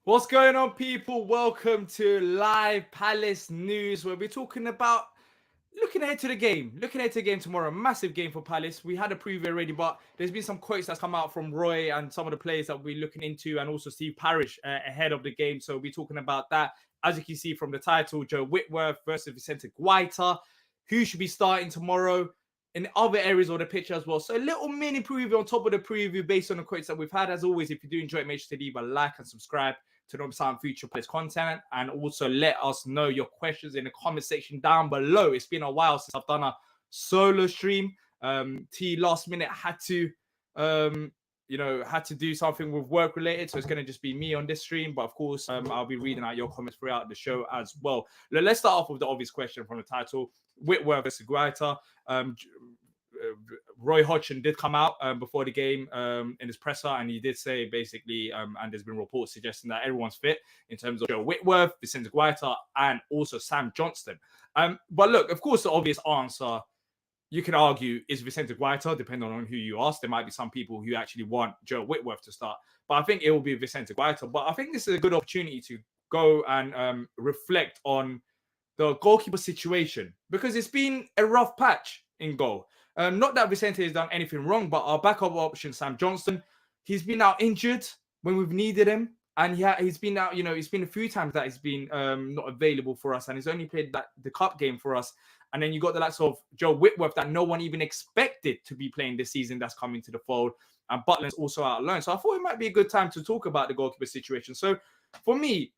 What's going on, people? Welcome to Live Palace News, where we're talking about looking ahead to the game. Looking ahead to the game tomorrow. Massive game for Palace. We had a preview already, but there's been some quotes that's come out from Roy and some of the players that we're looking into, and also Steve Parish ahead of the game. So we're talking about that. As you can see from the title, Joe Whitworth versus Vicente Guaita. Who should be starting tomorrow in other areas of the pitch as well? So a little mini preview on top of the preview based on the quotes that we've had. As always, if you do enjoy it, make sure to leave a like and subscribe to know some future Palace content, and also let us know your questions in the comment section down below. It's been a while since I've done a solo stream. T last minute had to do something with work related, so it's going to just be me on this stream. But of course, I'll be reading out your comments throughout the show as well. Let's start off with the obvious question from the title: Whitworth versus Guaita. Roy Hodgson did come out before the game in his presser, and he did say basically, and there's been reports suggesting that everyone's fit in terms of Joe Whitworth, Vicente Guaita, and also Sam Johnstone. But look, of course, the obvious answer you can argue is Vicente Guaita, depending on who you ask. There might be some people who actually want Joe Whitworth to start, but I think it will be Vicente Guaita. But I think this is a good opportunity to go and reflect on the goalkeeper situation, because it's been a rough patch in goal. Not that Vicente has done anything wrong, but our backup option, Sam Johnstone, he's been out injured when we've needed him. And he's been out, it's been a few times that he's been not available for us, and he's only played the cup game for us. And then you got the likes of Joe Whitworth that no one even expected to be playing this season that's coming to the fold. And Butland's also out alone. So I thought it might be a good time to talk about the goalkeeper situation. So for me,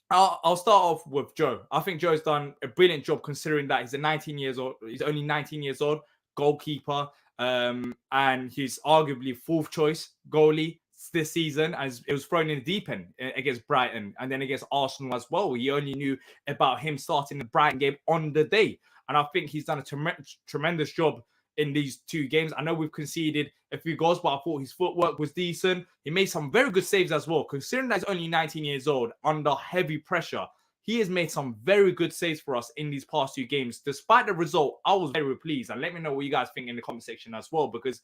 I'll start off with Joe. I think Joe's done a brilliant job, considering that he's 19 years old. He's only 19 years old, goalkeeper, and he's arguably fourth choice goalie this season, as it was thrown in the deep end against Brighton and then against Arsenal as well. He only knew about him starting the Brighton game on the day, and I think he's done a tremendous job in these two games. I know we've conceded a few goals, but I thought his footwork was decent. He made some very good saves as well, considering that he's only 19 years old under heavy pressure. He has made some very good saves for us in these past two games. Despite the result, I was very pleased. And let me know what you guys think in the comment section as well, because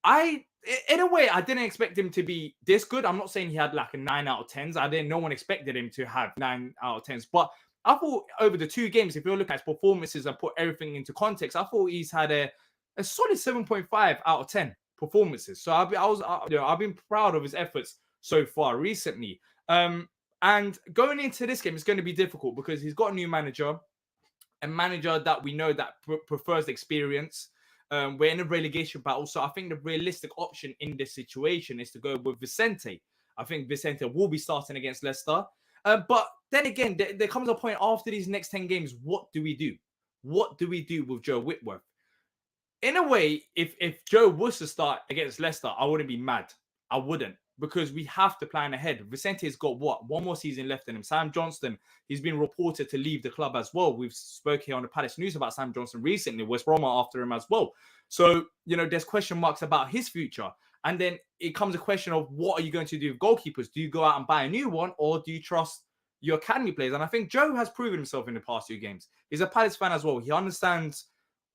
in a way, I didn't expect him to be this good. I'm not saying he had like a 9 out of 10s. No one expected him to have 9 out of 10s. But I thought over the two games, if you look at his performances and put everything into context, I thought he's had a solid 7.5 out of 10 performances. So I've been proud of his efforts so far recently. And going into this game, it's going to be difficult because he's got a new manager, a manager that we know that prefers experience. We're in a relegation battle, so I think the realistic option in this situation is to go with Vicente. I think Vicente will be starting against Leicester. But then again, there comes a point after these next 10 games, what do we do? What do we do with Joe Whitworth? In a way, if Joe was to start against Leicester, I wouldn't be mad. I wouldn't, because we have to plan ahead. Vicente's got one more season left in him. Sam Johnstone, he's been reported to leave the club as well. We've spoke here on the Palace News about Sam Johnstone recently. West Brom are after him as well. So, there's question marks about his future. And then it comes a question of, what are you going to do with goalkeepers? Do you go out and buy a new one, or do you trust your academy players? And I think Joe has proven himself in the past two games. He's a Palace fan as well. He understands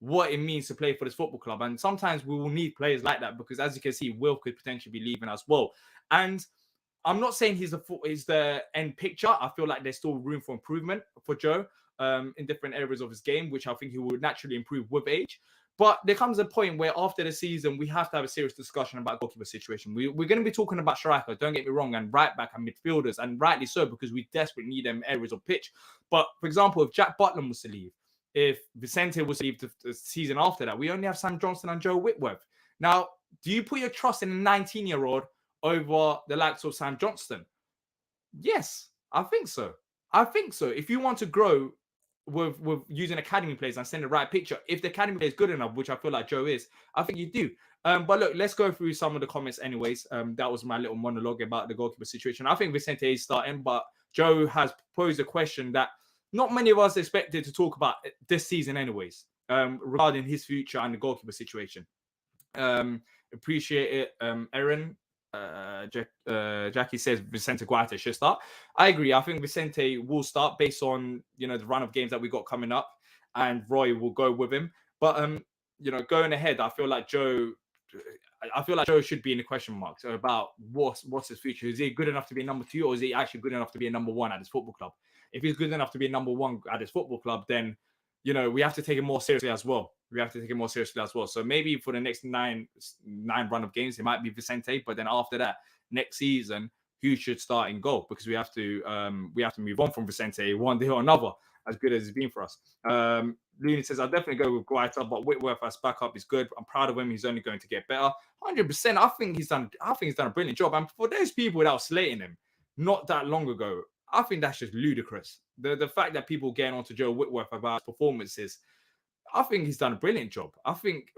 what it means to play for this football club. And sometimes we will need players like that, because as you can see, Will could potentially be leaving as well. And I'm not saying he's the end picture. I feel like there's still room for improvement for Joe in different areas of his game, which I think he will naturally improve with age. But there comes a point where after the season, we have to have a serious discussion about goalkeeper situation. We're going to be talking about striker, don't get me wrong, and right back and midfielders, and rightly so, because we desperately need them areas of pitch. But for example, if Jack Butland was to leave, if Vicente was to leave the season after that, we only have Sam Johnstone and Joe Whitworth. Now, do you put your trust in a 19-year-old over the likes of Sam Johnstone? Yes, I think so. If you want to grow with using academy players and send the right picture, if the academy player is good enough, which I feel like Joe is, I think you do. But look, let's go through some of the comments anyways. That was my little monologue about the goalkeeper situation. I think Vicente is starting, but Joe has posed a question that not many of us expected to talk about this season anyways, regarding his future and the goalkeeper situation. Appreciate it, Aaron. Jackie says Vicente Guaita should start. I agree. I think Vicente will start based on the run of games that we got coming up, and Roy will go with him. But going ahead, I feel like Joe, I feel like Joe should be in the question marks about what's his future. Is he good enough to be number 2, or is he actually good enough to be a number 1 at his football club? If he's good enough to be a number 1 at his football club, then we have to take it more seriously as well. So maybe for the next nine run of games, it might be Vicente. But then after that, next season, who should start in goal? Because we have to move on from Vicente one day or another, as good as it's been for us. Looney says, I'll definitely go with Guaita, but Whitworth as backup is good. I'm proud of him. He's only going to get better. 100%. I think he's done a brilliant job. And for those people that were slating him not that long ago, I think that's just ludicrous. The fact that people getting onto Joe Whitworth about his performances, I think he's done a brilliant job. I think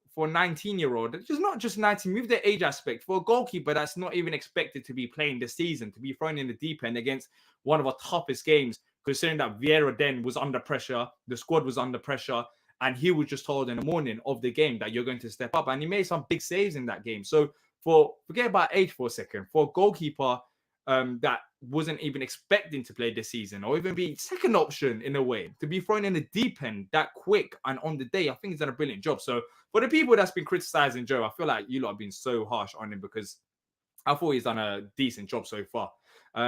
for a 19-year-old, just not just 19, move the age aspect. For a goalkeeper that's not even expected to be playing this season, to be thrown in the deep end against one of our toughest games, considering that Vieira then was under pressure, the squad was under pressure, and he was just told in the morning of the game that you're going to step up. And he made some big saves in that game. So forget about age for a second. For a goalkeeper that wasn't even expecting to play this season, or even be second option in a way, to be thrown in the deep end that quick and on the day, I think he's done a brilliant job. So for the people that's been criticizing Joe, I feel like you lot have been so harsh on him, because I thought he's done a decent job so far.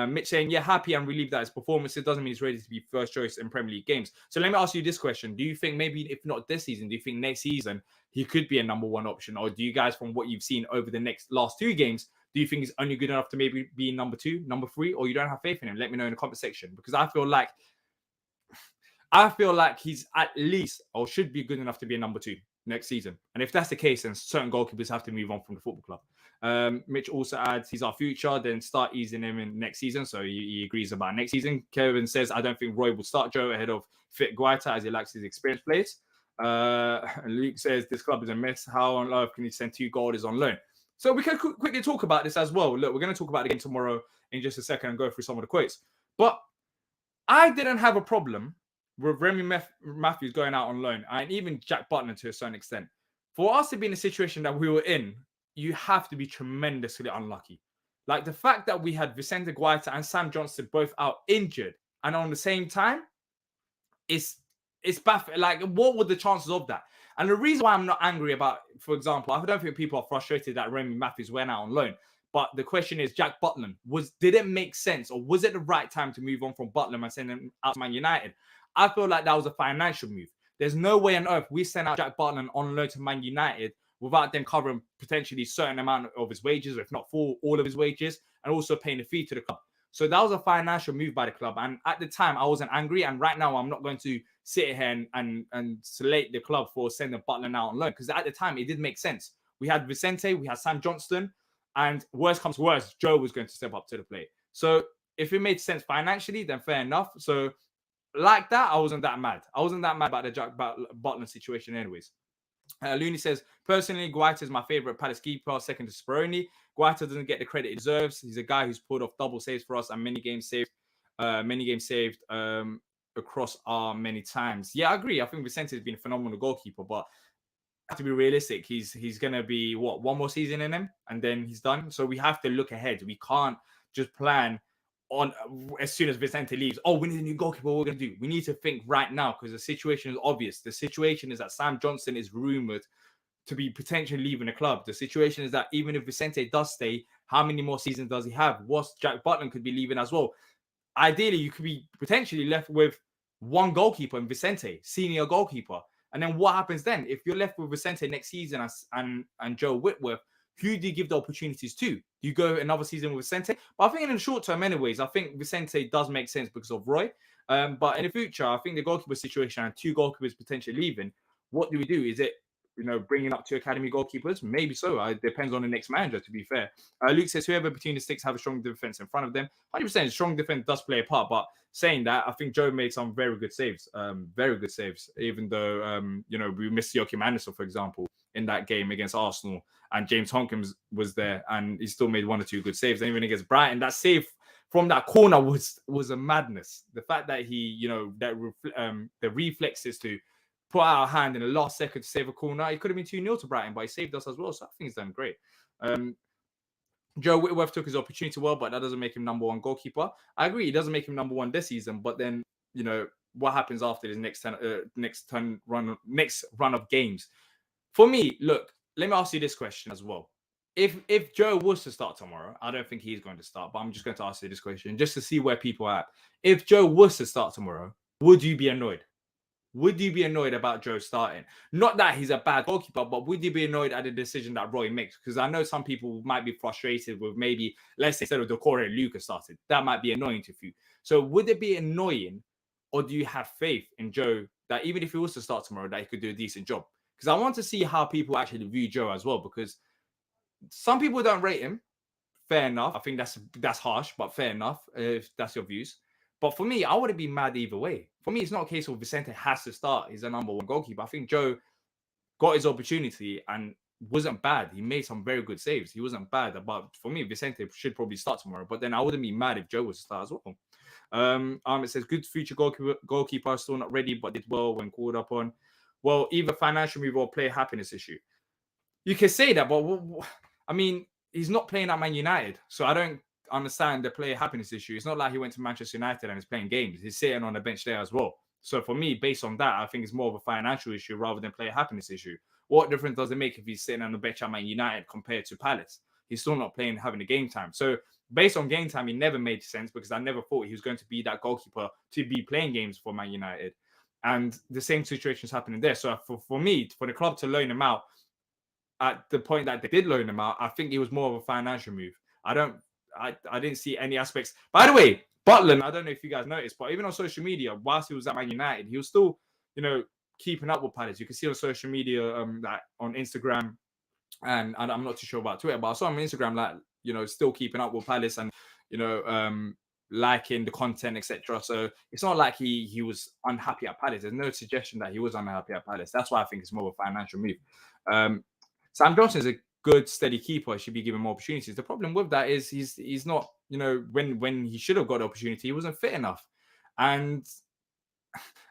Mitch saying, yeah, happy and relieved that his performance, it doesn't mean he's ready to be first choice in Premier League games. So let me ask you this question. Do you think maybe, if not this season, do you think next season he could be a number 1 option? Or do you guys, from what you've seen over the last 2 games, do you think he's only good enough to maybe be number 2, number 3, or you don't have faith in him? Let me know in the comment section, because I feel like he's at least, or should be, good enough to be a number 2 next season. And if that's the case, then certain goalkeepers have to move on from the football club. Mitch also adds, he's our future, then start easing him in next season. So he agrees about next season. Kevin says, I don't think Roy will start Joe ahead of fit Guaita, as he lacks his experienced players. Luke says, this club is a mess. How on earth can he send 2 goalies on loan? So we can quickly talk about this as well. Look, we're going to talk about the game tomorrow in just a second and go through some of the quotes. But I didn't have a problem with Remy Matthews going out on loan, and even Jack Butland to a certain extent. For us to be in the situation that we were in, you have to be tremendously unlucky. Like, the fact that we had Vicente Guaita and Sam Johnstone both out injured and on the same time, it's baffling. Like, what were the chances of that? And the reason why I'm not angry about, for example, I don't think people are frustrated that Remy Matthews went out on loan. But the question is, Jack Butland, did it make sense, or was it the right time to move on from Butland and send him out to Man United? I feel like that was a financial move. There's no way on earth we send out Jack Butland on loan to Man United without them covering potentially a certain amount of his wages, or if not for all of his wages, and also paying a fee to the club. So that was a financial move by the club. And at the time, I wasn't angry. And right now, I'm not going to sit here and slate the club for sending Butland out on loan, because at the time, it did make sense. We had Vicente, we had Sam Johnstone, and worst comes to worst, Joe was going to step up to the plate. So if it made sense financially, then fair enough. So like that, I wasn't that mad. I wasn't that mad about the Jack Butland situation anyways. Looney says, personally, Guaita is my favorite Palace keeper, second to Speroni. Guaita doesn't get the credit he deserves. He's a guy who's pulled off double saves for us and many games saved across our many times. Yeah, I agree. I think Vicente has been a phenomenal goalkeeper, but have to be realistic. He's gonna be one more season in him, and then he's done. So we have to look ahead. We can't just plan on as soon as Vicente leaves. Oh, we need a new goalkeeper. What we're gonna do? We need to think right now, because the situation is obvious. The situation is that Sam Johnstone is rumored to be potentially leaving the club. The situation is that even if Vicente does stay, how many more seasons does he have? Jack Butland could be leaving as well. Ideally, you could be potentially left with one goalkeeper in Vicente, senior goalkeeper. And then what happens then? If you're left with Vicente next season and Joe Whitworth, who do you give the opportunities to? Do you go another season with Vicente? But I think in the short term anyways, I think Vicente does make sense because of Roy. But in the future, I think the goalkeeper situation and 2 goalkeepers potentially leaving, what do we do? Is it, bringing up 2 academy goalkeepers? Maybe so. It depends on the next manager, to be fair. Luke says, whoever between the sticks have a strong defense in front of them. 100% strong defense does play a part, but saying that, I think Joe made some very good saves, even though, we missed Joachim Andersen, for example, in that game against Arsenal, and James Honkins was there, and he still made 1 or 2 good saves. And even against Brighton, that save from that corner was a madness. The fact that he, the reflexes to put out a hand in the last second to save a corner, it could have been 2-0 to Brighton, but he saved us as well. So I think he's done great. Joe Whitworth took his opportunity well, but that doesn't make him number 1 goalkeeper. I agree, it doesn't make him number 1 this season, but then, what happens after this next run of games? For me, look, let me ask you this question as well. If Joe was to start tomorrow, I don't think he's going to start, but I'm just going to ask you this question just to see where people are at. If Joe was to start tomorrow, would you be annoyed? Would you be annoyed about Joe starting? Not that he's a bad goalkeeper, but would you be annoyed at the decision that Roy makes? Because I know some people might be frustrated with maybe, let's say, instead of Decore, Lucas started. That might be annoying to you. So would it be annoying, or do you have faith in Joe that even if he was to start tomorrow, that he could do a decent job? Because I want to see how people actually view Joe as well, because some people don't rate him. Fair enough. I think that's harsh, but fair enough if that's your views. But for me, I wouldn't be mad either way. For me, it's not a case of Vicente has to start. He's a number one goalkeeper. I think Joe got his opportunity and wasn't bad. He made some very good saves. He wasn't bad. But for me, Vicente should probably start tomorrow. But then I wouldn't be mad if Joe was to start as well. It says good future goalkeeper still not ready, but did well when called upon. Well, either financial move or player happiness issue. You can say that, but I mean, he's not playing at Man United, so I don't understand the player happiness issue. It's not like he went to Manchester United and is playing games. He's sitting on the bench there as well. So for me, based on that, I think it's more of a financial issue rather than player happiness issue. What difference does it make if he's sitting on the bench at Man United compared to Palace? He's still not playing, having the game time. So based on game time, it never made sense because I never thought he was going to be that goalkeeper to be playing games for Man United. And the same situation is happening there. So for me, for the club to loan him out, at the point that they did loan him out, I think it was more of a financial move. I didn't see any aspects. By the way, Butland, I don't know if you guys noticed, but even on social media, whilst he was at Man United, he was still, keeping up with Palace. You can see on social media, like on Instagram, and I'm not too sure about Twitter, but I saw him on Instagram, like, still keeping up with Palace and, liking the content, etc. So it's not like he was unhappy at Palace. There's no suggestion that he was unhappy at Palace. That's why I think it's more of a financial move. Sam Johnson is a good, steady keeper. He should be given more opportunities. The problem with that is he's not, when he should have got the opportunity, he wasn't fit enough. And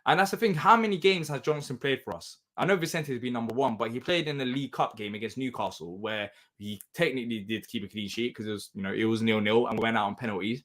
that's the thing. How many games has Johnson played for us? I know Vicente has been number one, but he played in the League Cup game against Newcastle where he technically did keep a clean sheet because it was 0-0 and went out on penalties.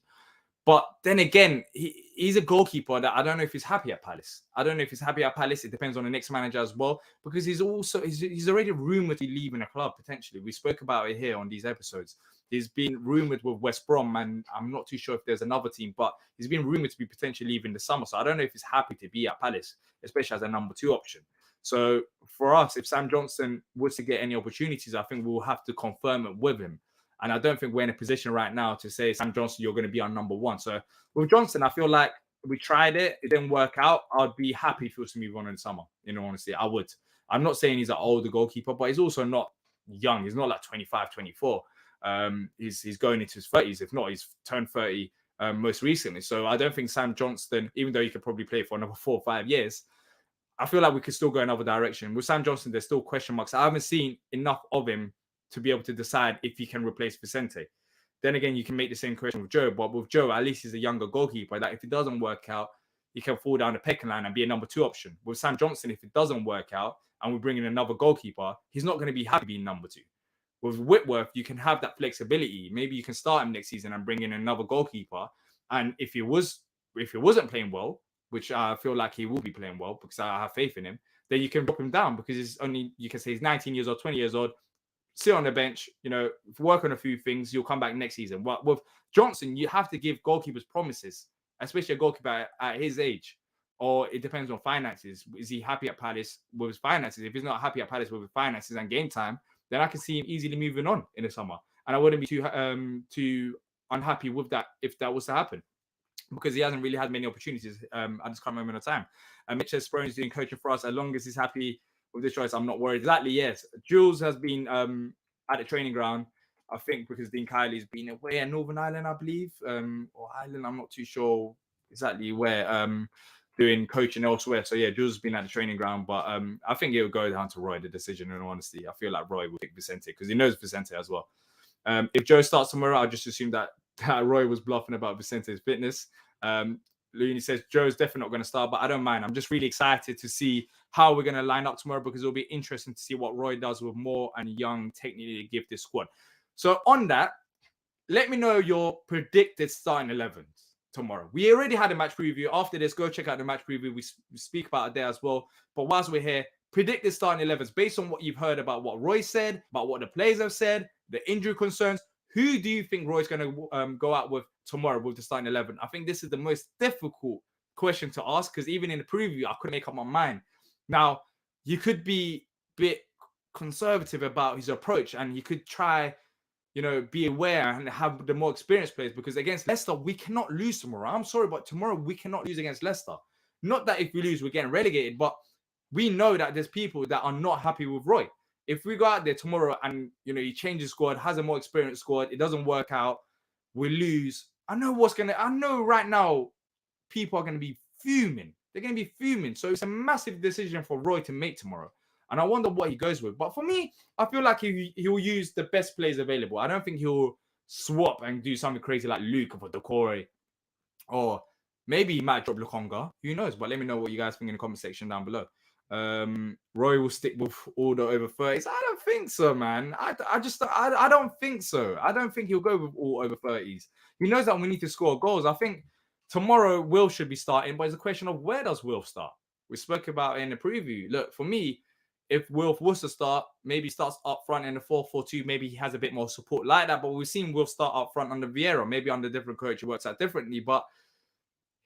But then again, he's a goalkeeper that I don't know if he's happy at Palace. I don't know if he's happy at Palace. It depends on the next manager as well, because he's already rumored to be leaving the club potentially. We spoke about it here on these episodes. He's been rumored with West Brom, and I'm not too sure if there's another team, but he's been rumored to be potentially leaving the summer. So I don't know if he's happy to be at Palace, especially as a number 2 option. So for us, if Sam Johnson was to get any opportunities, I think we'll have to confirm it with him. And I don't think we're in a position right now to say, Sam Johnson, you're going to be our number 1. So with Johnson, I feel like we tried it. It didn't work out. I'd be happy if he was to move on in the summer. Honestly, I would. I'm not saying he's an older goalkeeper, but he's also not young. He's not like 25, 24. He's going into his 30s. If not, he's turned 30 most recently. So I don't think Sam Johnson, even though he could probably play for another 4 or 5 years, I feel like we could still go another direction. With Sam Johnson, there's still question marks. I haven't seen enough of him to be able to decide if he can replace Vicente. Then again, you can make the same question with Joe, but with Joe, at least he's a younger goalkeeper that if it doesn't work out, he can fall down the pecking line and be a number 2 option. With Sam Johnson, if it doesn't work out and we bring in another goalkeeper, he's not going to be happy being number 2. With Whitworth, you can have that flexibility. Maybe you can start him next season and bring in another goalkeeper. And if he wasn't playing well, which I feel like he will be playing well because I have faith in him, then you can drop him down because you can say he's 19 years old, 20 years old, sit on the bench, work on a few things, you'll come back next season. But with Johnson, you have to give goalkeepers promises, especially a goalkeeper at his age. Or it depends on finances. Is he happy at Palace with his finances? If he's not happy at Palace with his finances and game time, then I can see him easily moving on in the summer. And I wouldn't be too unhappy with that if that was to happen, because he hasn't really had many opportunities. I just can't remember the time. Mitch Speroni is doing coaching for us. As long as he's happy with this choice, I'm not worried. Exactly, yes. Jules has been at the training ground, I think, because Dean Kylie's been away in Northern Ireland, I believe, or Ireland. I'm not too sure exactly where, doing coaching elsewhere. So, yeah, Jules has been at the training ground, but I think it will go down to Roy, the decision, in all honesty. I feel like Roy will pick Vicente because he knows Vicente as well. If Joe starts tomorrow, I'll just assume that Roy was bluffing about Vicente's fitness. Looney says Joe's definitely not going to start, but I don't mind. I'm just really excited to see how we're going to line up tomorrow because it'll be interesting to see what Roy does with Moore and Young technically gifted squad. So on that, let me know your predicted starting 11s tomorrow. We already had a match preview. After this, go check out the match preview. We speak about it there as well. But whilst we're here, predicted starting 11s based on what you've heard about what Roy said, about what the players have said, the injury concerns. Who do you think Roy's going to go out with tomorrow with the starting 11? I think this is the most difficult question to ask because even in the preview, I couldn't make up my mind. Now, you could be a bit conservative about his approach and he could try, be aware and have the more experienced players because against Leicester, we cannot lose tomorrow. I'm sorry, but tomorrow we cannot lose against Leicester. Not that if we lose, we're getting relegated, but we know that there's people that are not happy with Roy. If we go out there tomorrow and, he changes squad, has a more experienced squad, it doesn't work out, we lose. I know right now people are going to be fuming. They're going to be fuming. So it's a massive decision for Roy to make tomorrow. And I wonder what he goes with. But for me, I feel like he'll use the best players available. I don't think he'll swap and do something crazy like Luke for Decore. Or maybe he might drop Lukonga. Who knows? But let me know what you guys think in the comment section down below. Roy will stick with all the over 30s. I don't think so, man. I don't think so. I don't think he'll go with all over 30s. He knows that we need to score goals. I think tomorrow Will should be starting, but it's a question of where does Will start? We spoke about it in the preview. Look, for me, if Will was to start, maybe starts up front in the 4-4-2, maybe he has a bit more support like that. But we've seen Will start up front under Vieira, maybe under different coach, he works out differently. But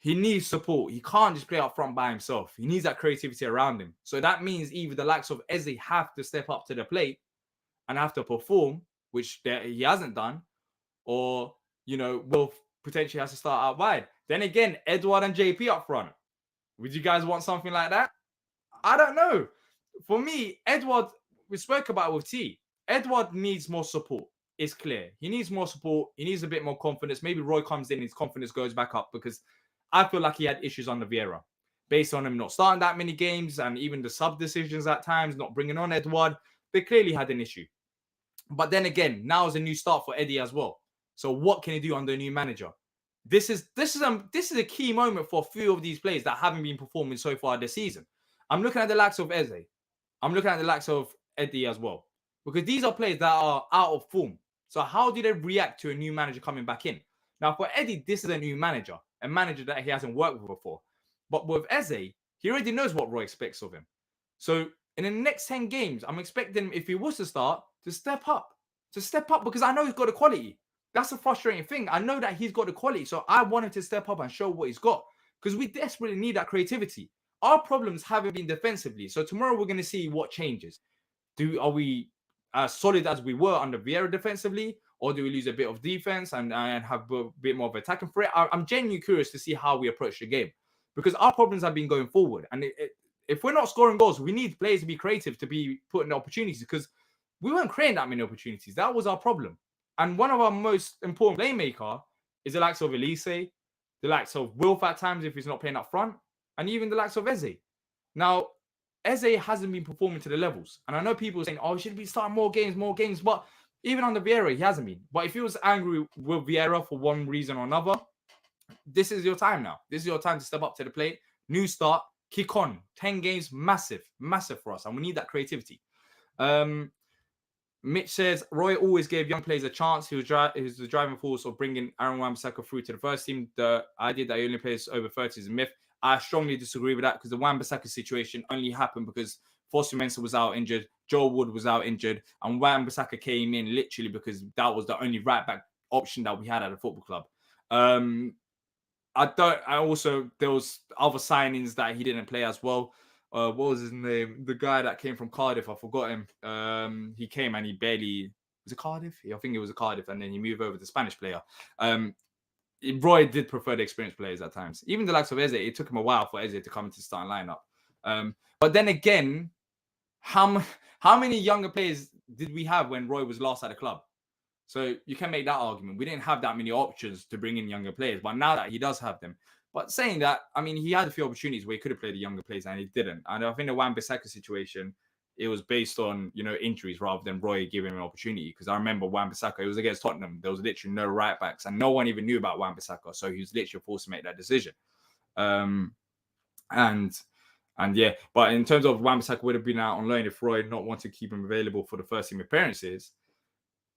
he needs support. He can't just play up front by himself. He needs that creativity around him. So that means either the likes of Eze have to step up to the plate and have to perform, which he hasn't done, or, Will potentially has to start out wide. Then again, Edward and JP up front. Would you guys want something like that? I don't know. For me, Edward, we spoke about it with T. Edward needs more support. It's clear. He needs more support. He needs a bit more confidence. Maybe Roy comes in, his confidence goes back up because I feel like he had issues under Vieira based on him not starting that many games and even the sub decisions at times, not bringing on Edward. They clearly had an issue. But then again, now is a new start for Eddie as well. So what can he do under a new manager? This is a key moment for a few of these players that haven't been performing so far this season. I'm looking at the likes of Eze. I'm looking at the likes of Eddie as well. Because these are players that are out of form. So how do they react to a new manager coming back in? Now, for Eddie, this is a new manager. A manager that he hasn't worked with before. But with Eze, he already knows what Roy expects of him. So in the next 10 games, I'm expecting him, if he was to start, to step up. To step up because I know he's got the quality. That's a frustrating thing. I know that he's got the quality. So I want him to step up and show what he's got. Because we desperately need that creativity. Our problems haven't been defensively. So tomorrow we're going to see what changes. Are we as solid as we were under Vieira defensively? Or do we lose a bit of defense and have a bit more of attacking threat? I'm genuinely curious to see how we approach the game. Because our problems have been going forward. And if we're not scoring goals, we need players to be creative, to be putting opportunities. Because we weren't creating that many opportunities. That was our problem. And one of our most important playmaker is the likes of Elise, the likes of Wilf at times if he's not playing up front, and even the likes of Eze. Now, Eze hasn't been performing to the levels. And I know people are saying, he should be starting more games. But even under Vieira, he hasn't been. But if he was angry with Vieira for one reason or another, this is your time now. This is your time to step up to the plate. New start, kick on. 10 games, massive for us. And we need that creativity. Mitch says, Roy always gave young players a chance. He was the driving force of bringing Aaron Wan-Bissaka through to the first team. The idea that he only plays over 30 is a myth. I strongly disagree with that because the Wan-Bissaka situation only happened because Fosu Mensah was out injured, Joel Wood was out injured, and Wan-Bissaka came in literally because that was the only right-back option that we had at the football club. There was other signings that he didn't play as well. What was his name? The guy that came from Cardiff, I forgot him. He came and he barely... Was it Cardiff? I think it was a Cardiff, and then he moved over to Spanish player. Roy did prefer the experienced players at times. Even the likes of Eze, it took him a while for Eze to come into the starting lineup. But then again, how many younger players did we have when Roy was last at the club? So you can make that argument. We didn't have that many options to bring in younger players, but now that he does have them. But saying that, I mean, he had a few opportunities where he could have played the younger players and he didn't. And I think the Wan-Bissaka situation, it was based on, injuries rather than Roy giving him an opportunity. Because I remember Wan-Bissaka, it was against Tottenham. There was literally no right backs and no one even knew about Wan-Bissaka. So he was literally forced to make that decision. And yeah, but in terms of Wan-Bissaka would have been out on loan if Roy not wanted to keep him available for the first team appearances.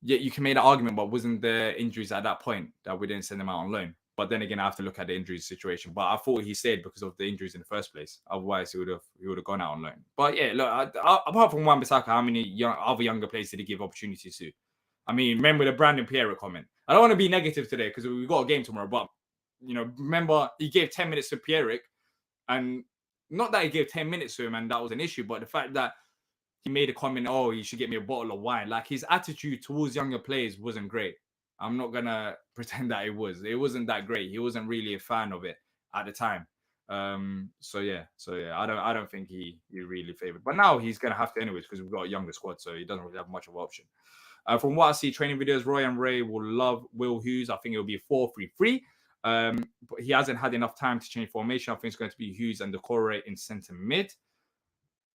Yeah, you can make that argument, but wasn't there injuries at that point that we didn't send him out on loan? But then again, I have to look at the injury situation. But I thought he stayed because of the injuries in the first place. Otherwise, he would have gone out on loan. But yeah, look, apart from Wan-Bissaka, how many other younger players did he give opportunities to? I mean, remember the Brandon Pierre comment. I don't want to be negative today because we've got a game tomorrow. But remember he gave 10 minutes to Pierre, and not that he gave 10 minutes to him and that was an issue, but the fact that he made a comment, oh, you should get me a bottle of wine. Like, his attitude towards younger players wasn't great. I'm not going to pretend that it was. It wasn't that great. He wasn't really a fan of it at the time. So yeah. I don't think he really favored. But now he's going to have to anyways because we've got a younger squad, so he doesn't really have much of an option. From what I see, training videos, Roy and Ray will love Will Hughes. I think it'll be 4-3-3. But he hasn't had enough time to change formation. I think it's going to be Hughes and Decore in centre mid.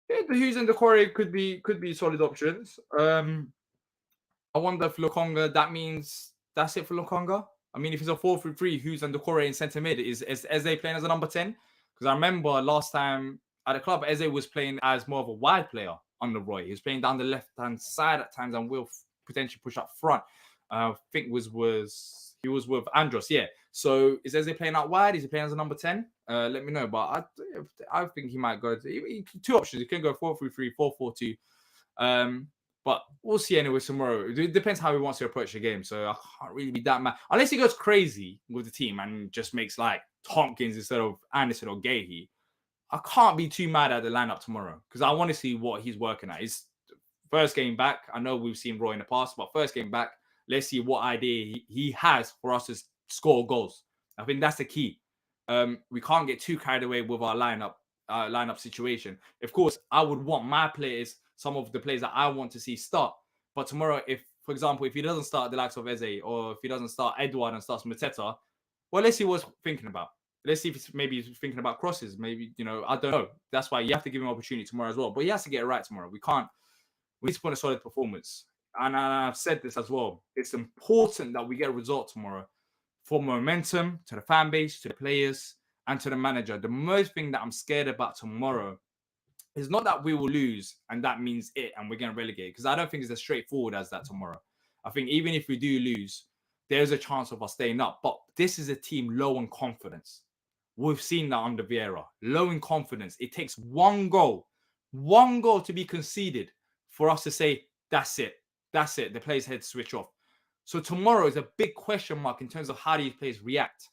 Yeah, the Hughes and Decore could be solid options. I wonder if Lokonga, that means that's it for Lokonga. I mean, if it's a 4-3-3, Hughes and Decore in centre mid, is Eze playing as a number 10? Because I remember last time at the club, Eze was playing as more of a wide player under Roy. He was playing down the left-hand side at times and will potentially push up front. I think he was with Andros, yeah. So is Eze playing out wide? Is he playing as a number 10? Let me know. But I think he might go to two options. He can go 4-3-3, 4-4-2. But we'll see anyway tomorrow. It depends how he wants to approach the game. So I can't really be that mad. Unless he goes crazy with the team and just makes like Tompkins instead of Anderson or Gahey, I can't be too mad at the lineup tomorrow because I want to see what he's working at. His first game back. I know we've seen Roy in the past, but first game back, let's see what idea he has for us to score goals. I think that's the key. We can't get too carried away with our lineup situation. Of course, I would want my players, some of the players that I want to see start. But tomorrow, if, for example, if he doesn't start the likes of Eze or if he doesn't start Edouard and starts Mateta, well, let's see what he's thinking about. Let's see if he's thinking about crosses. Maybe, I don't know. That's why you have to give him opportunity tomorrow as well. But he has to get it right tomorrow. We need to put a solid performance. And I've said this as well. It's important that we get a result tomorrow for momentum to the fan base, to the players, and to the manager. The most thing that I'm scared about tomorrow is not that we will lose and that means it and we're going to relegate, because I don't think it's as straightforward as that tomorrow. I think even if we do lose, there's a chance of us staying up. But this is a team low in confidence. We've seen that under Vieira. Low in confidence. It takes one goal to be conceded for us to say, that's it. The players' heads switch off. So tomorrow is a big question mark in terms of how these players react.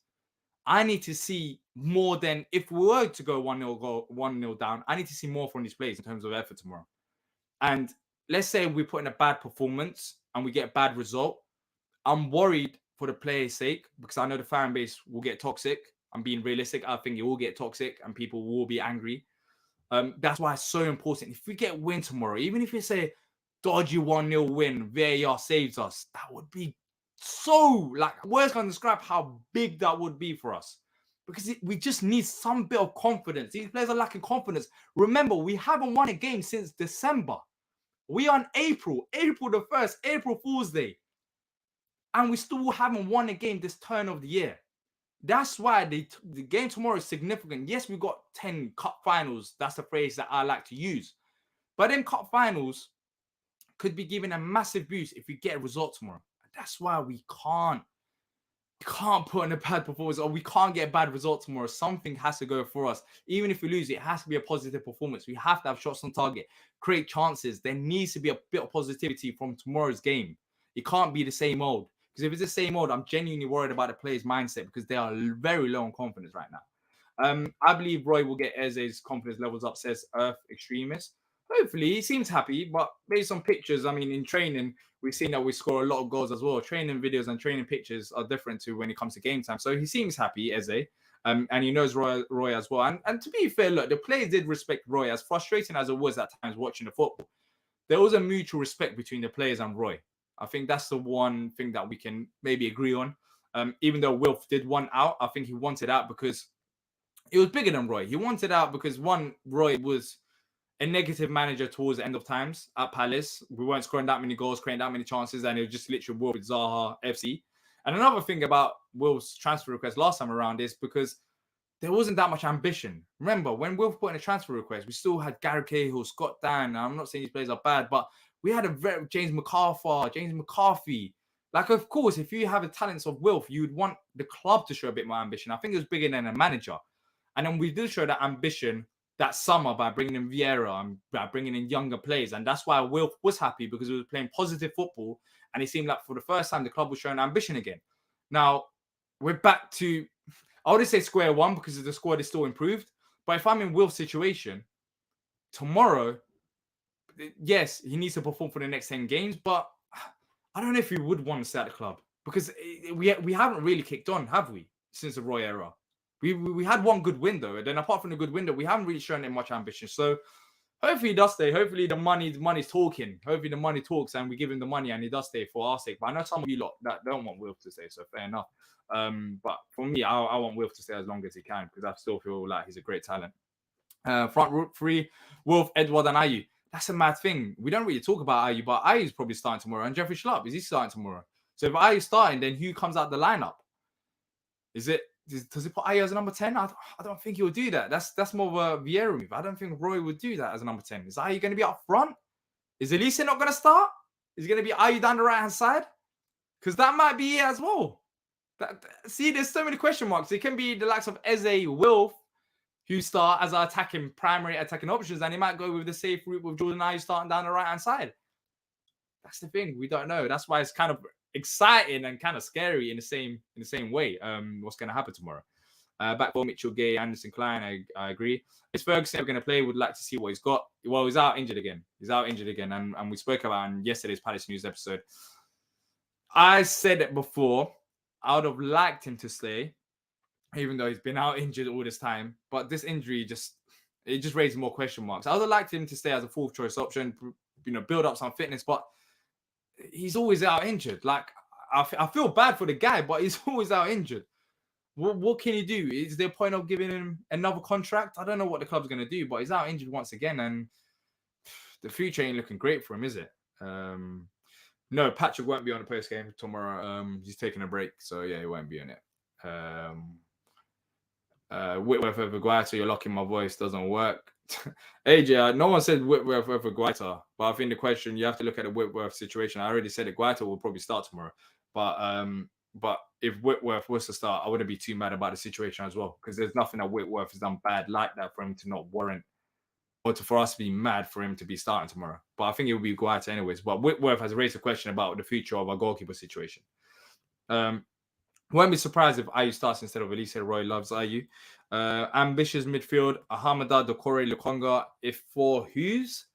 I need to see more than if we were to go 1-0 down. I need to see more from these players in terms of effort tomorrow. And let's say we put in a bad performance and we get a bad result. I'm worried for the players' sake because I know the fan base will get toxic. I'm being realistic. I think it will get toxic and people will be angry. That's why it's so important. If we get a win tomorrow, even if it's a dodgy 1-0 win, VAR saves us, that would be so, words can't describe how big that would be for us. Because we just need some bit of confidence. These players are lacking confidence. Remember, we haven't won a game since December. We are in April the 1st, April Fool's Day. And we still haven't won a game this turn of the year. That's why the game tomorrow is significant. Yes, we've got 10 cup finals. That's the phrase that I like to use. But them cup finals could be given a massive boost if we get a result tomorrow. That's why we can't put in a bad performance or we can't get a bad result tomorrow. Something has to go for us. Even if we lose, it has to be a positive performance. We have to have shots on target, create chances. There needs to be a bit of positivity from tomorrow's game. It can't be the same old. Because if it's the same old, I'm genuinely worried about the players' mindset because they are very low on confidence right now. I believe Roy will get Eze's confidence levels up, says Earth Extremist. Hopefully, he seems happy, but based on pictures, I mean, in training, we've seen that we score a lot of goals as well. Training videos and training pictures are different to when it comes to game time. So he seems happy, Eze, and he knows Roy as well. And to be fair, look, the players did respect Roy, as frustrating as it was at times watching the football. There was a mutual respect between the players and Roy. I think that's the one thing that we can maybe agree on. Even though Wilf did want out, I think he wanted out because it was bigger than Roy. He wanted out because, one, Roy was a negative manager towards the end of times at Palace. We weren't scoring that many goals, creating that many chances, and it was just literally Wolf with Zaha FC. And another thing about Wolf's transfer request last time around is because there wasn't that much ambition. Remember, when Wolf put in a transfer request, we still had Gary Cahill, Scott Dan. I'm not saying these players are bad, but we had a very James McCarthy. Like, of course, if you have the talents of Wilf, you would want the club to show a bit more ambition. I think it was bigger than a manager. And then we did show that ambition that summer by bringing in Vieira and by bringing in younger players. And that's why Wilf was happy, because he was playing positive football. And it seemed like for the first time, the club was showing ambition again. Now, we're back to, I wouldn't say square one, because the squad is still improved. But if I'm in Wilf's situation, tomorrow, yes, he needs to perform for the next 10 games, but I don't know if he would want to stay at the club, because we haven't really kicked on, have we, since the Roy era? We had one good window, and then apart from the good window, we haven't really shown him much ambition. So hopefully he does stay. Hopefully the money's talking. Hopefully the money talks, and we give him the money, and he does stay for our sake. But I know some of you lot that don't want Wilf to stay, so fair enough. But for me, I want Wilf to stay as long as he can, because I still feel like he's a great talent. Front root three, Wilf, Edward, and Ayew. That's a mad thing. We don't really talk about Ayew, but Ayew's probably starting tomorrow. And Jeffrey Schlupp, is he starting tomorrow? So if Ayew's starting, then who comes out the lineup? Does it put Ayew as a number 10? I don't think he'll do that. That's more of a Vieira move. I don't think Roy would do that as a number 10. Is Ayew going to be up front? Is Elise not going to start? Is it going to be Ayew down the right-hand side? Because that might be it as well. See, there's so many question marks. It can be the likes of Eze, Wilf, who start as our primary attacking options, and he might go with the safe route with Jordan Ayew starting down the right-hand side. That's the thing. We don't know. That's why it's kind of exciting and kind of scary in the same way. What's going to happen tomorrow? Back for Mitchell, Gay, Anderson, Klein. I agree. Is Ferguson ever going to play? Would like to see what he's got. Well, he's out injured again. And we spoke about in yesterday's Palace News episode. I said it before. I would have liked him to stay, even though he's been out injured all this time. But this injury just raises more question marks. I would have liked him to stay as a fourth choice option, build up some fitness, but he's always out injured. Like, I feel bad for the guy, but he's always out injured. What can you do? Is there a point of giving him another contract? I don't know what the club's going to do, but he's out injured once again, and the future ain't looking great for him, is it? No, Patrick won't be on the post game tomorrow. He's taking a break, so yeah, he won't be on it. Whitworth over Guaita, you're locking my voice, doesn't work. AJ, no one said Whitworth over Guaita, but I think the question, you have to look at the Whitworth situation. I already said that Guaita will probably start tomorrow, but if Whitworth was to start, I wouldn't be too mad about the situation as well, because there's nothing that Whitworth has done bad like that for him to not warrant, or for us to be mad for him to be starting tomorrow. But I think it will be Guaita anyways. But Whitworth has raised a question about the future of our goalkeeper situation. Won't be surprised if Ayew starts instead of Elise. Roy loves Ayew. Ambitious midfield, Ahamada, Dokore, Lukonga, if for Hughes.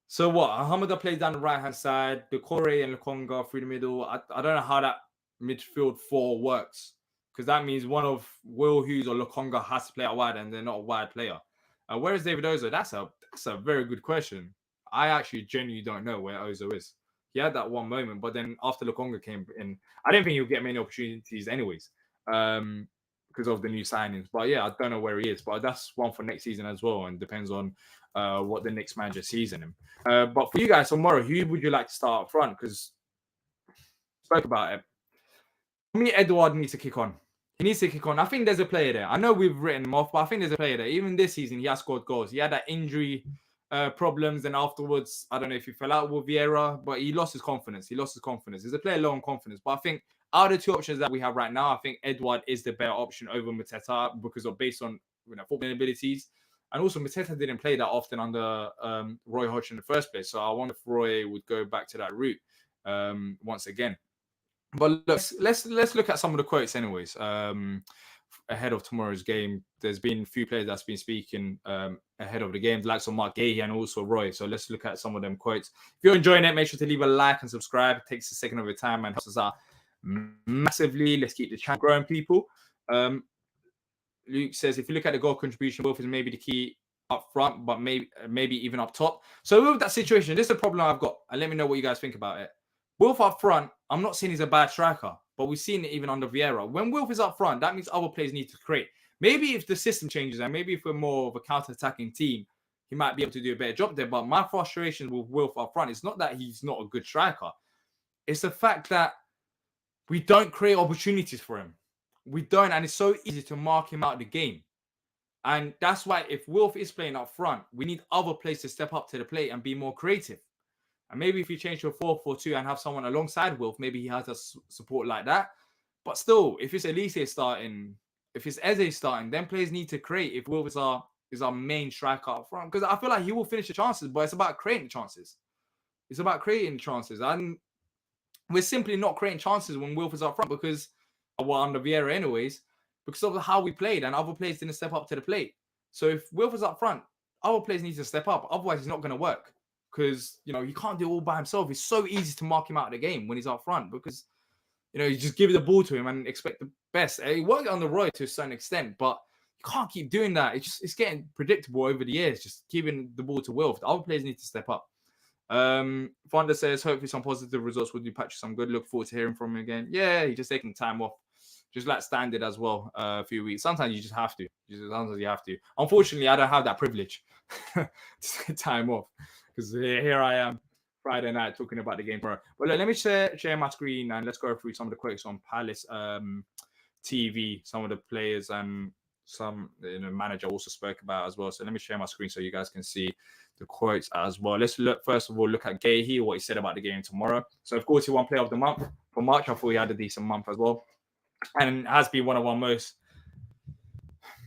So what? Ahamada plays down the right-hand side, Dokore and Lukonga through the middle. I don't know how that midfield four works, because that means one of Will Hughes or Lukonga has to play out wide, and they're not a wide player. Where is David Ozo? That's a very good question. I actually genuinely don't know where Ozo is. He had that one moment, but then after Lukonga came in, I didn't think he'll get many opportunities anyways, because of the new signings. But yeah, I don't know where he is. But that's one for next season as well, and depends on what the next manager sees in him. But for you guys tomorrow, who would you like to start up front? Because spoke about it. For me, Edward needs to kick on. He needs to kick on. I think there's a player there. I know we've written him off, but I think there's a player there. Even this season, he has scored goals. He had that injury problems, and afterwards, I don't know if he fell out with Vieira, but he lost his confidence. He's a player low on confidence. But I think out of the two options that we have right now, I think Edward is the better option over Mateta, because of based on footballing abilities. And also, Mateta didn't play that often under Roy Hodgson in the first place. So I wonder if Roy would go back to that route once again. But let's look at some of the quotes anyways. Ahead of tomorrow's game, there's been a few players that's been speaking ahead of the game, like Mark Gahey and also Roy. So let's look at some of them quotes. If you're enjoying it, make sure to leave a like and subscribe. It takes a second of your time and helps us out massively. Let's keep the channel growing, people. Luke says, if you look at the goal contribution, Wilf is maybe the key up front, but maybe even up top. So with that situation, this is the problem I've got. And let me know what you guys think about it. Wilf up front, I'm not saying he's a bad striker, but we've seen it even under Vieira. When Wilf is up front, that means other players need to create. Maybe if the system changes and maybe if we're more of a counter-attacking team, he might be able to do a better job there. But my frustration with Wilf up front is not that he's not a good striker. It's the fact that we don't create opportunities for him. We don't, and it's so easy to mark him out of the game. And that's why if Wilf is playing up front, we need other players to step up to the plate and be more creative. And maybe if you change to a 4-4-2 and have someone alongside Wilf, maybe he has a support like that. But still, if it's Elise starting, if it's Eze starting, then players need to create. If Wilf is our main striker up front, because I feel like he will finish the chances, but it's about creating chances. It's about creating chances, and we're simply not creating chances when Wilf is up front because we're under Vieira anyways, because of how we played and other players didn't step up to the plate. So if Wilf is up front, other players need to step up. Otherwise, it's not going to work because, you know, he can't do it all by himself. It's so easy to mark him out of the game when he's up front because, you know, you just give the ball to him and expect the best. He worked on the Roy to a certain extent, but you can't keep doing that. It's getting predictable over the years, just giving the ball to Wilf. The other players need to step up. Fonda says, hopefully some positive results will do Patrick some good. Look forward to hearing from him again. Yeah, he's just taking time off. Just like standard as well, a few weeks. Sometimes you just have to. Sometimes you have to. Unfortunately, I don't have that privilege to take time off because here I am Friday night talking about the game tomorrow. But look, let me share my screen and let's go through some of the quotes on Palace TV. Some of the players and some manager also spoke about as well. So let me share my screen so you guys can see the quotes as well. Let's first of all look at Guaita, what he said about the game tomorrow. So of course he won Player of the Month for March. I thought he had a decent month as well, and has been one of our most,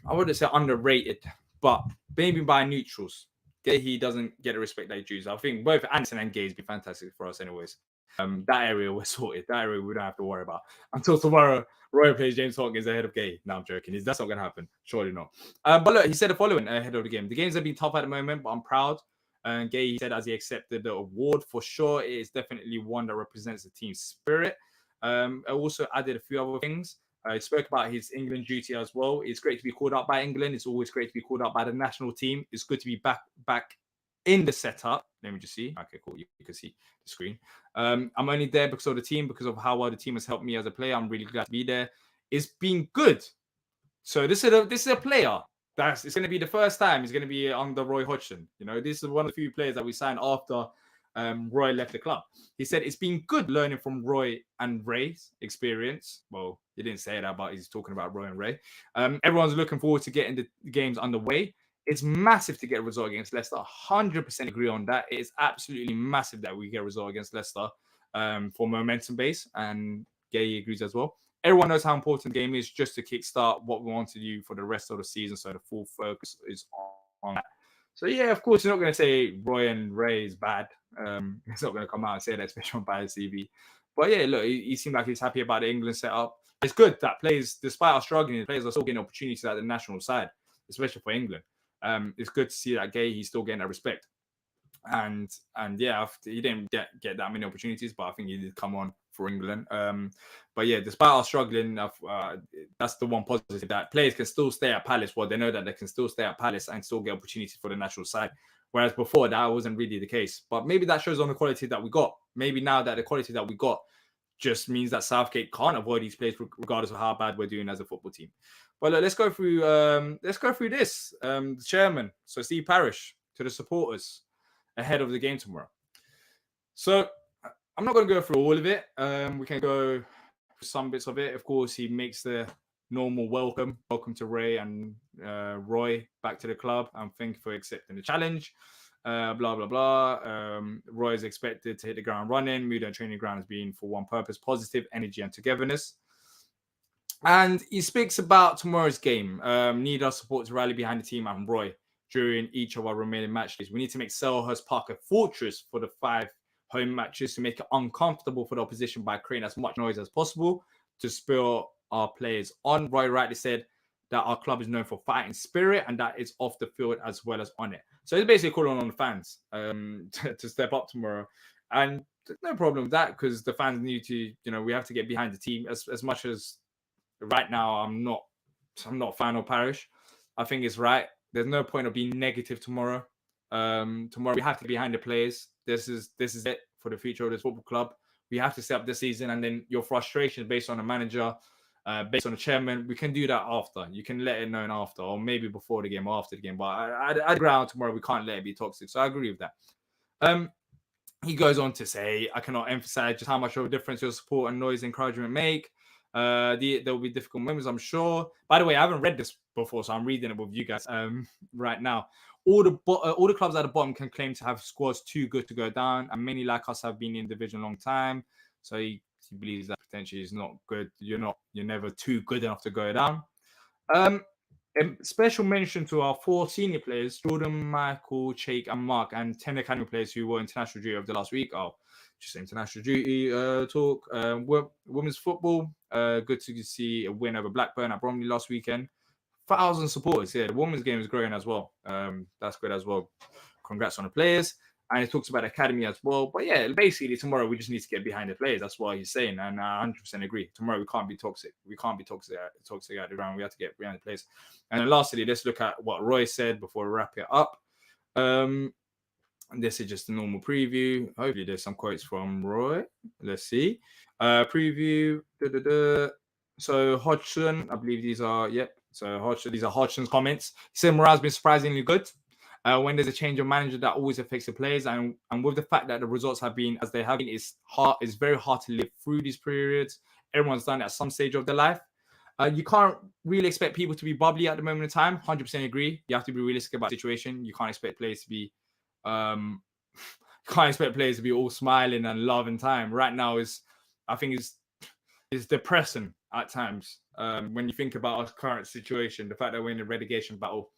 I wouldn't say underrated, but maybe by neutrals. Guaita doesn't get the respect that he deserves. I think both Anderson and Gay has been fantastic for us anyways. That area we're sorted. That area we don't have to worry about until tomorrow. Roy plays James Hawkins ahead of Gay. No, I'm joking. That's not going to happen. Surely not. But look, he said the following ahead of the game. The games have been tough at the moment, but I'm proud. And Gay said as he accepted the award, for sure, it is definitely one that represents the team's spirit. I also added a few other things. He spoke about his England duty as well. It's great to be called up by England. It's always great to be called up by the national team. It's good to be back in the setup. Let me just see. Okay, cool. You can see the screen. I'm only there because of the team, because of how well the team has helped me as a player. I'm really glad to be there. It's been good. So this is a player. It's going to be the first time he's going to be under Roy Hodgson. You know, this is one of the few players that we signed after Roy left the club. He said it's been good learning from Roy and Ray's experience. Well, he didn't say that, but he's talking about Roy and Ray. Everyone's looking forward to getting the games underway. It's massive to get a result against Leicester. 100% agree on that. It is absolutely massive that we get a result against Leicester for momentum base, and Gay agrees as well. Everyone knows how important the game is, just to kickstart what we want to do for the rest of the season. So the full focus is on that. So yeah, of course, you're not going to say Roy and Ray is bad. He's not going to come out and say that, especially on Palace TV. But yeah, look, he seemed like he's happy about the England setup. It's good that players, despite us struggling, players are still getting opportunities at the national side, especially for England. It's good to see that Gay, he's still getting that respect. And yeah, he didn't get that many opportunities, but I think he did come on for England. But yeah, despite us struggling, that's the one positive, that players can still stay at Palace. Well, they know that they can still stay at Palace and still get opportunities for the national side. Whereas before, that wasn't really the case. But maybe that shows on the quality that we got. Maybe now that the quality that we got just means that Southgate can't avoid these players regardless of how bad we're doing as a football team. But look, let's go through this. The chairman, so Steve Parish, to the supporters ahead of the game tomorrow. So I'm not going to go through all of it. We can go through some bits of it. Of course, he makes the normal welcome to Ray and Roy back to the club, and thank you for accepting the challenge. Blah blah blah. Roy is expected to hit the ground running. Mood and training ground has been for one purpose: positive energy and togetherness. And he speaks about tomorrow's game. Need our support to rally behind the team and Roy during each of our remaining match days. We need to make Selhurst Park a fortress for the 5 home matches, to make it uncomfortable for the opposition by creating as much noise as possible to spur our players on. Roy rightly said that our club is known for fighting spirit, and that is off the field as well as on it. So he's basically calling on the fans to step up tomorrow. And no problem with that, because the fans need to, we have to get behind the team as much as right now. I'm not a fan of Parish. I think it's right. There's no point of being negative tomorrow. Tomorrow we have to be behind the players. This is it for the future of this football club. We have to set up this season, and then your frustration based on the manager, based on the chairman, we can do that after. You can let it known after, or maybe before the game or after the game. But at ground tomorrow, we can't let it be toxic. So I agree with that. He goes on to say, I cannot emphasize just how much of a difference your support and noise encouragement make. There will be difficult moments, I'm sure. By the way, I haven't read this before, so I'm reading it with you guys right now. All the clubs at the bottom can claim to have squads too good to go down, and many like us have been in division a long time. So he believes that potentially is not good. You're never too good enough to go down. A special mention to our 4 senior players: Jordan, Michael, Chake, and Mark, and 10 academy players who were international duty over the last week. Oh, just international duty talk. Women's football. Good to see a win over Blackburn at Bromley last weekend. 1,000 supporters. Yeah, the women's game is growing as well. That's good as well. Congrats on the players. And he talks about academy as well. But yeah, basically tomorrow we just need to get behind the players. That's what he's saying, and I 100% agree. Tomorrow we can't be toxic. We can't be toxic at the ground. We have to get behind the players. And then lastly, let's look at what Roy said before we wrap it up. This is just a normal preview. Hopefully there's some quotes from Roy. Let's see. Preview. So Hodgson, I believe these are, So Hodgson, these are Hodgson's comments. He said morale's been surprisingly good. When there's a change of manager, that always affects the players, and with the fact that the results have been as they have been, it's very hard to live through these periods. Everyone's done it at some stage of their life. You can't really expect people to be bubbly at the moment in time. 100% agree. You have to be realistic about the situation. You can't expect players to be, all smiling and loving time. Right now I think is depressing at times. When you think about our current situation, the fact that we're in a relegation battle.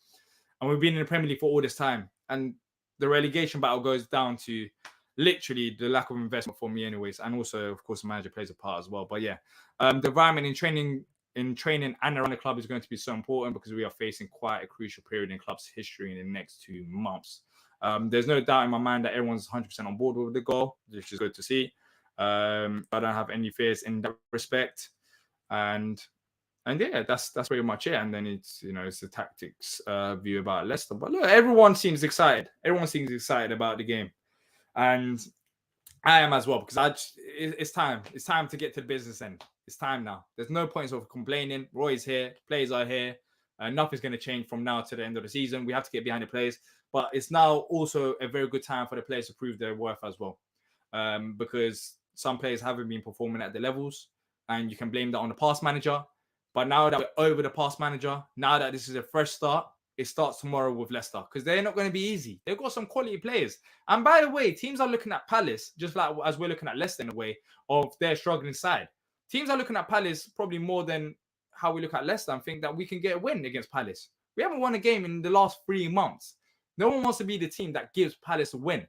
And we've been in the Premier League for all this time. And the relegation battle goes down to literally the lack of investment for me anyways. And also, of course, the manager plays a part as well. But yeah, the environment in training and around the club is going to be so important because we are facing quite a crucial period in club's history in the next 2 months. There's no doubt in my mind that everyone's 100% on board with the goal, which is good to see. I don't have any fears in that respect. And yeah, that's pretty much it. And then it's the tactics view about Leicester. But look, everyone seems excited. Everyone seems excited about the game, and I am as well because it's time. It's time to get to the business end. It's time now. There's no point of complaining. Roy's here. Players are here. Nothing's going to change from now to the end of the season. We have to get behind the players. But it's now also a very good time for the players to prove their worth as well, because some players haven't been performing at the levels, and you can blame that on the past manager. But now that we're over the past manager, now that this is a fresh start, it starts tomorrow with Leicester because they're not going to be easy. They've got some quality players. And by the way, teams are looking at Palace, just like as we're looking at Leicester in a way, of their struggling side. Teams are looking at Palace probably more than how we look at Leicester and think that we can get a win against Palace. We haven't won a game in the last 3 months. No one wants to be the team that gives Palace a win.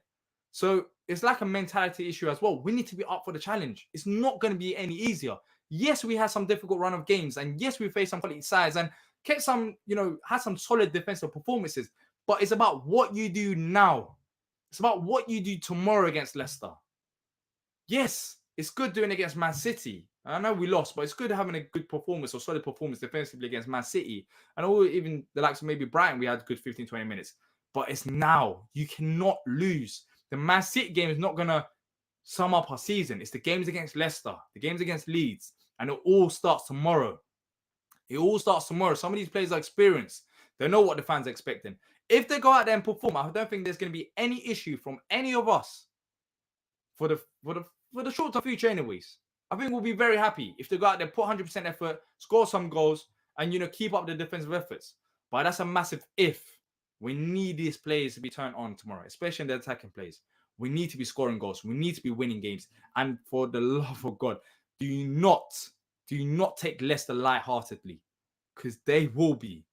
So it's like a mentality issue as well. We need to be up for the challenge. It's not going to be any easier. Yes, we had some difficult run of games, and yes, we faced some quality sides and kept some, had some solid defensive performances. But it's about what you do now. It's about what you do tomorrow against Leicester. Yes, it's good doing it against Man City. I know we lost, but it's good having a good performance or solid performance defensively against Man City. And even the likes of maybe Brighton, we had good 15, 20 minutes. But it's now. You cannot lose. The Man City game is not going to sum up our season. It's the games against Leicester, the games against Leeds, and it all starts tomorrow. It all starts tomorrow. Some of these players are experienced. They know what the fans are expecting. If they go out there and perform, I don't think there's going to be any issue from any of us for the short-term future anyways. I think we'll be very happy if they go out there, put 100% effort, score some goals, and, keep up the defensive efforts. But that's a massive if. We need these players to be turned on tomorrow, especially in the attacking plays. We need to be scoring goals. We need to be winning games. And for the love of God, do not take Leicester lightheartedly, because they will be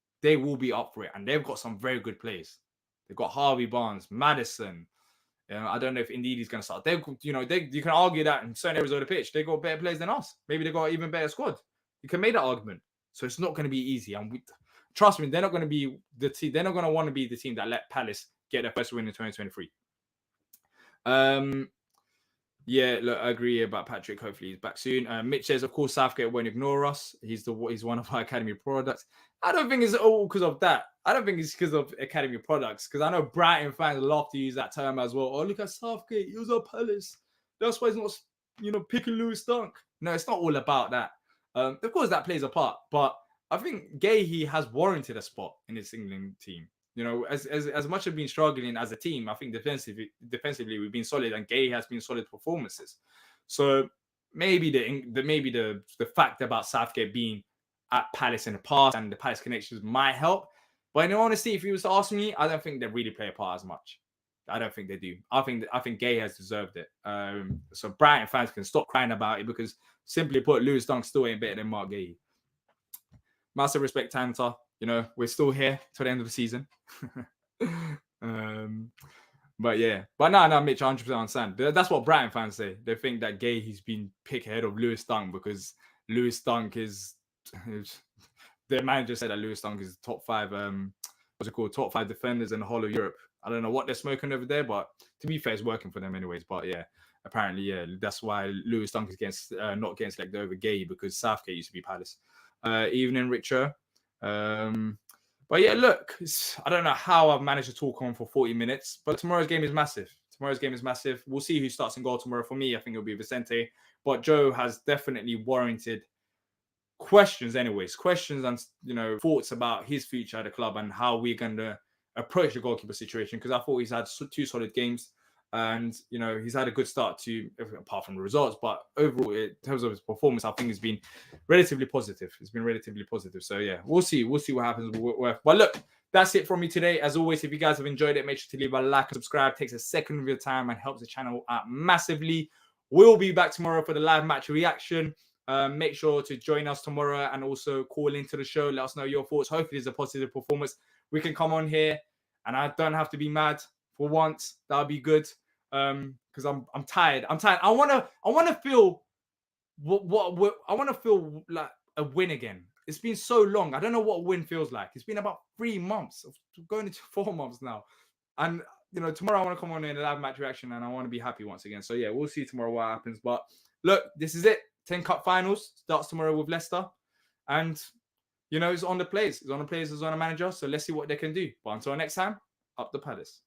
up for it. And they've got some very good players. They've got Harvey Barnes, Maddison. I don't know if Indeed is going to start. You can argue that in certain areas of the pitch, they got better players than us. Maybe they got an even better squad. You can make that argument. So it's not going to be easy. And trust me, they're not going to be the team. They're not going to want to be the team that let Palace get their first win in 2023. Yeah, look, I agree about Patrick. Hopefully he's back soon. Mitch says, of course, Southgate won't ignore us. He's one of our academy products. I don't think it's all because of that. I don't think it's because of academy products, because I know Brighton fans love to use that term as well. Oh, look at Southgate. He was at Palace. That's why he's not, picking Lewis Dunk. No, it's not all about that. Of course, that plays a part. But I think Gahey has warranted a spot in this England team. As much as been struggling as a team, I think defensively we've been solid, and Gay has been solid performances. So maybe the fact about Southgate being at Palace in the past, and the Palace connections might help. But in all honesty, if you was to ask me, I don't think they really play a part as much. I don't think they do. I think Gay has deserved it. So Brighton fans can stop crying about it, because simply put, Lewis Dunk still ain't better than Mark Gay. Massive respect, Tanta. You know, we're still here till the end of the season. But yeah, but no, Mitch, 100% understand. That's what Brighton fans say. They think that Gay, he's been picked ahead of Lewis Dunk because Lewis Dunk is. Their manager said that Lewis Dunk is top 5. What's it called? Top 5 defenders in the whole of Europe. I don't know what they're smoking over there, but to be fair, it's working for them anyways. But yeah, apparently, yeah, that's why Lewis Dunk is not getting selected over Gay, because Southgate used to be Palace. Evening, Richer. But yeah, look, I don't know how I've managed to talk on for 40 minutes, but tomorrow's game is massive. We'll see who starts in goal tomorrow. For me, I think it'll be Vicente, but Joe has definitely warranted questions and, you know, thoughts about his future at the club and how we're going to approach the goalkeeper situation, because I thought he's had 2 solid games, and, you know, he's had a good start to, apart from the results, but overall, in terms of his performance, I think it's been relatively positive. So yeah, we'll see what happens with Whitworth. But look, that's it from me today. As always, if you guys have enjoyed it, make sure to leave a like and subscribe. It takes a second of your time and helps the channel out massively. We'll be back tomorrow for the live match reaction. Make sure to join us tomorrow and also call into the show. Let us know your thoughts. Hopefully it's a positive performance. We can come on here and I don't have to be mad for once. That'll be good. Because I'm tired. I wanna feel what I want to feel like a win again. It's been so long. I don't know what a win feels like. It's been about 3 months, going into 4 months now. And you know, tomorrow I want to come on in a live match reaction and I want to be happy once again. So yeah, we'll see tomorrow what happens. But look, this is it. 10 Cup finals starts tomorrow with Leicester. And you know, it's on the players. It's on the manager. So let's see what they can do. But until next time, up the Palace.